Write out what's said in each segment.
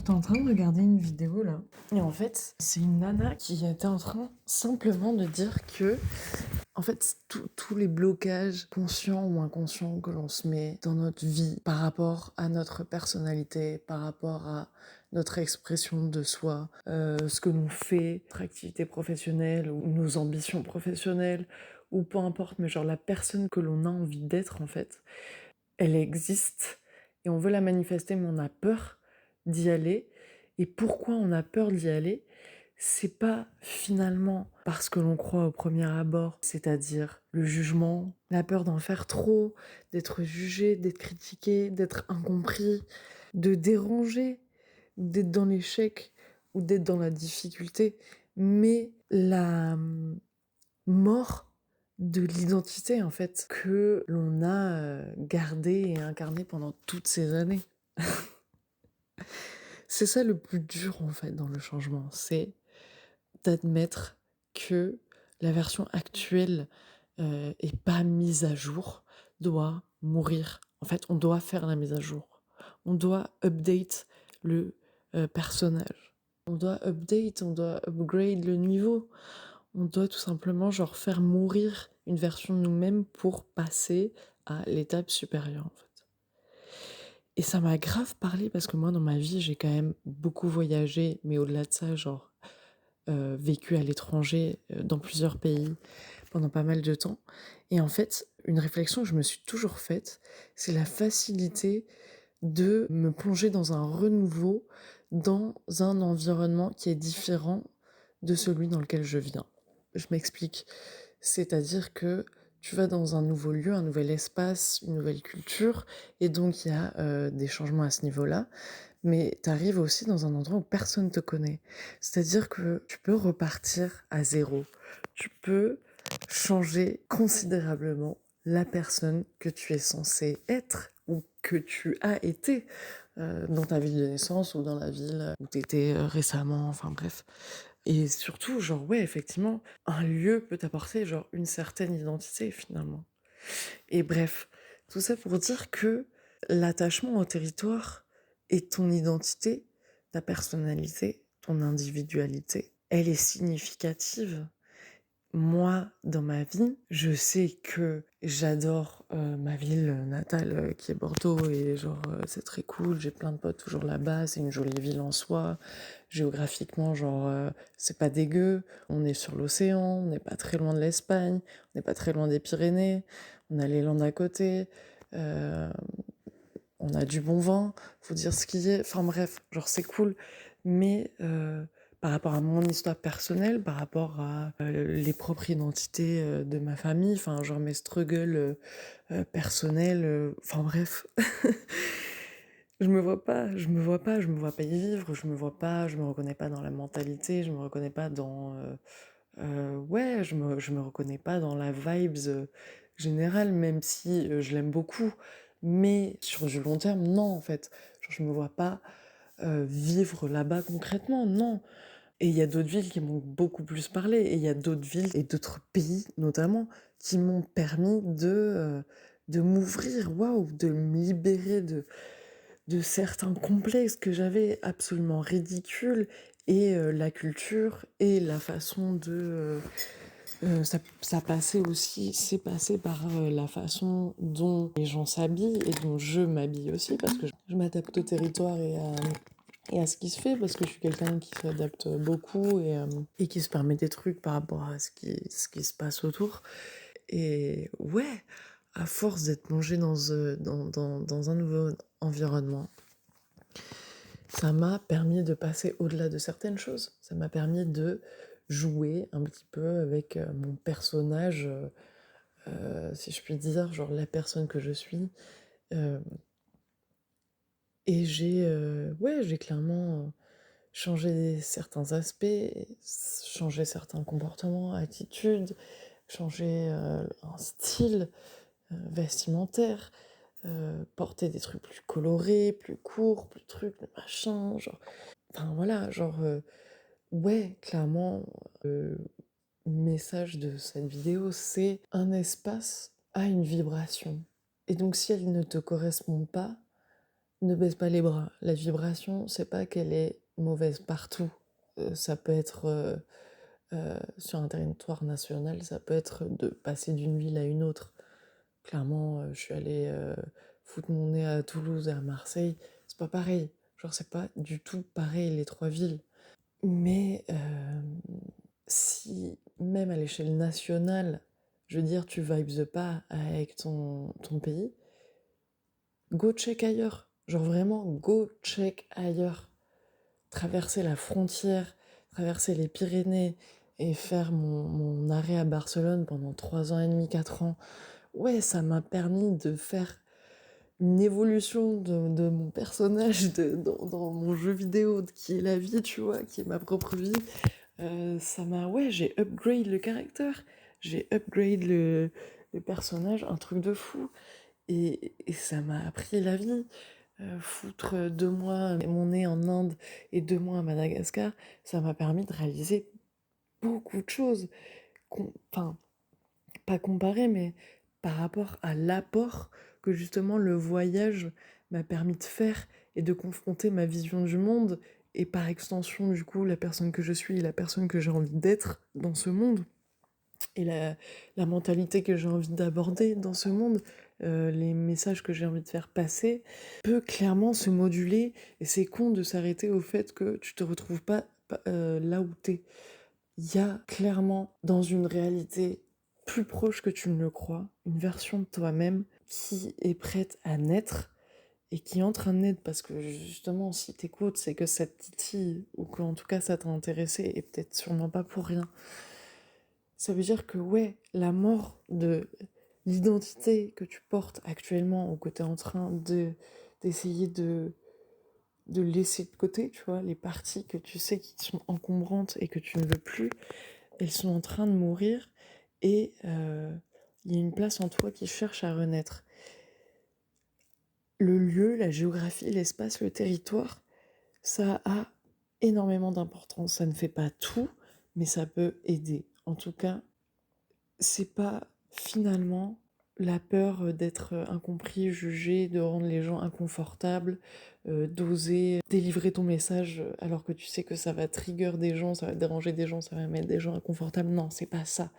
J'étais en train de regarder une vidéo là, et en fait, c'est une nana qui était en train simplement de dire que, en fait, tous les blocages conscients ou inconscients que l'on se met dans notre vie par rapport à notre personnalité, par rapport à notre expression de soi, ce que l'on fait, notre activité professionnelle ou nos ambitions professionnelles, ou peu importe, mais genre la personne que l'on a envie d'être en fait, elle existe et on veut la manifester, mais on a peur d'y aller. Et pourquoi on a peur d'y aller? C'est pas finalement parce que l'on croit au premier abord, c'est-à-dire le jugement, la peur d'en faire trop, d'être jugé, d'être critiqué, d'être incompris, de déranger, d'être dans l'échec ou d'être dans la difficulté, mais la mort de l'identité en fait que l'on a gardée et incarnée pendant toutes ces années. C'est ça le plus dur en fait dans le changement, c'est d'admettre que la version actuelle est pas mise à jour, doit mourir. En fait, on doit faire la mise à jour. On doit update le personnage. On doit upgrade le niveau. On doit tout simplement genre faire mourir une version de nous-mêmes pour passer à l'étape supérieure en fait. Et ça m'a grave parlé parce que moi dans ma vie j'ai quand même beaucoup voyagé, mais au-delà de ça genre vécu à l'étranger dans plusieurs pays pendant pas mal de temps. Et en fait une réflexion que je me suis toujours faite, c'est la facilité de me plonger dans un renouveau, dans un environnement qui est différent de celui dans lequel je viens. Je m'explique. C'est-à-dire que tu vas dans un nouveau lieu, un nouvel espace, une nouvelle culture, et donc il y a des changements à ce niveau-là, mais tu arrives aussi dans un endroit où personne te connaît. C'est-à-dire que tu peux repartir à zéro. Tu peux changer considérablement la personne que tu es censé être ou que tu as été dans ta ville de naissance ou dans la ville où tu étais récemment, enfin bref. Et surtout, genre, ouais, effectivement, un lieu peut t'apporter, genre, une certaine identité, finalement. Et bref, tout ça pour dire que l'attachement au territoire et ton identité, ta personnalité, ton individualité, elle est significative. Moi, dans ma vie, je sais que j'adore ma ville natale qui est Bordeaux et genre c'est très cool, j'ai plein de potes toujours là-bas, c'est une jolie ville en soi. Géographiquement, genre c'est pas dégueu, on est sur l'océan, on n'est pas très loin de l'Espagne, on n'est pas très loin des Pyrénées, on a les Landes à côté, euh, on a du bon vin, faut dire ce qui est, enfin bref, genre c'est cool, mais par rapport à mon histoire personnelle, par rapport à les propres identités de ma famille, enfin genre mes struggles personnels, enfin bref, je me vois pas y vivre, je me reconnais pas dans la mentalité, je me reconnais pas dans, ouais, je me reconnais pas dans la vibes générale, même si je l'aime beaucoup, mais sur du long terme, non en fait, genre je me vois pas vivre là-bas concrètement, non. Et il y a d'autres villes qui m'ont beaucoup plus parlé, et il y a d'autres villes et d'autres pays notamment qui m'ont permis de m'ouvrir, waouh, de me libérer de certains complexes que j'avais absolument ridicules, et la culture et la façon ça passait aussi, c'est passé par la façon dont les gens s'habillent et dont je m'habille aussi, parce que je m'adapte au territoire et à ce qui se fait, parce que je suis quelqu'un qui s'adapte beaucoup et qui se permet des trucs par rapport à ce qui se passe autour. Et ouais, à force d'être plongé dans un nouveau environnement, ça m'a permis de passer au-delà de certaines choses. Ça m'a permis de jouer un petit peu avec mon personnage, si je puis dire, genre la personne que je suis. Euh, et j'ai clairement changé certains aspects, changé certains comportements, attitudes, changé un style vestimentaire, porter des trucs plus colorés, plus courts, plus trucs, plus machin, genre. Enfin voilà, genre, ouais, clairement, le message de cette vidéo, c'est un espace a une vibration. Et donc si elle ne te correspond pas, Ne baisse pas les bras. La vibration, c'est pas qu'elle est mauvaise partout. Ça peut être sur un territoire national, ça peut être de passer d'une ville à une autre. Clairement, je suis allée foutre mon nez à Toulouse et à Marseille, c'est pas pareil. Genre, c'est pas du tout pareil les trois villes. Mais si, même à l'échelle nationale, je veux dire, tu vibes pas avec ton pays, go check ailleurs. Genre vraiment, go check ailleurs. Traverser la frontière, traverser les Pyrénées et faire mon arrêt à Barcelone pendant 3 ans et demi, 4 ans, ouais, ça m'a permis de faire une évolution de mon personnage dans mon jeu vidéo, qui est la vie, tu vois, qui est ma propre vie. Ouais, j'ai upgrade le caractère, j'ai upgrade le personnage, un truc de fou. Et ça m'a appris la vie. Foutre 2 mois mon nez en Inde et 2 mois à Madagascar, ça m'a permis de réaliser beaucoup de choses. Enfin, pas comparé, mais par rapport à l'apport que justement le voyage m'a permis de faire et de confronter ma vision du monde et par extension du coup la personne que je suis et la personne que j'ai envie d'être dans ce monde et la mentalité que j'ai envie d'aborder dans ce monde, les messages que j'ai envie de faire passer, peut clairement se moduler et c'est con de s'arrêter au fait que tu te retrouves pas là où t'es. Il y a clairement dans une réalité plus proche que tu ne le crois, une version de toi-même qui est prête à naître et qui est en train de naître parce que justement si t'écoutes c'est que ça te titille ou qu'en tout cas ça t'a intéressé et peut-être sûrement pas pour rien. Ça veut dire que ouais, la mort de l'identité que tu portes actuellement ou que tu es en train d'essayer de laisser de côté, tu vois, les parties que tu sais qui sont encombrantes et que tu ne veux plus, elles sont en train de mourir et il y a une place en toi qui cherche à renaître. Le lieu, la géographie, l'espace, le territoire, ça a énormément d'importance. Ça ne fait pas tout, mais ça peut aider. En tout cas, c'est pas finalement la peur d'être incompris, jugé, de rendre les gens inconfortables, d'oser délivrer ton message alors que tu sais que ça va trigger des gens, ça va déranger des gens, ça va mettre des gens inconfortables. Non, c'est pas ça.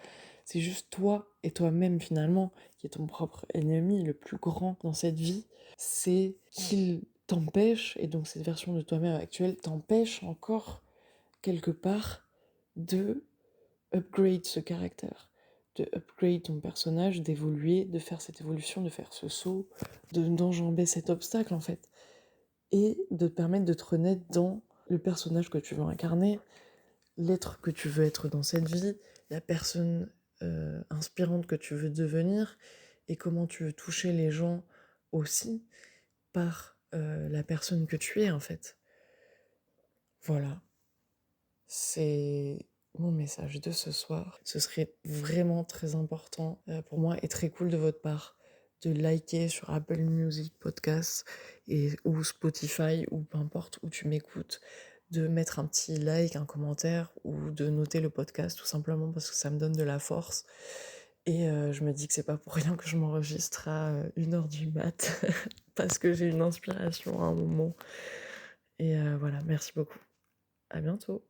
C'est juste toi et toi-même finalement qui est ton propre ennemi le plus grand dans cette vie. C'est qu'il t'empêche, et donc cette version de toi-même actuelle t'empêche encore quelque part de upgrade ce caractère, de upgrade ton personnage, d'évoluer, de faire cette évolution, de faire ce saut, d'enjamber cet obstacle en fait, et de te permettre de te renaître dans le personnage que tu veux incarner, l'être que tu veux être dans cette vie, la personne inspirante que tu veux devenir, et comment tu veux toucher les gens aussi par la personne que tu es en fait. Voilà. C'est mon message de ce soir. Ce serait vraiment très important pour moi et très cool de votre part de liker sur Apple Music Podcast ou Spotify ou peu importe où tu m'écoutes, de mettre un petit like, un commentaire ou de noter le podcast tout simplement parce que ça me donne de la force. Et je me dis que c'est pas pour rien que je m'enregistre à 1h du mat parce que j'ai une inspiration à un moment. Et voilà, merci beaucoup. À bientôt.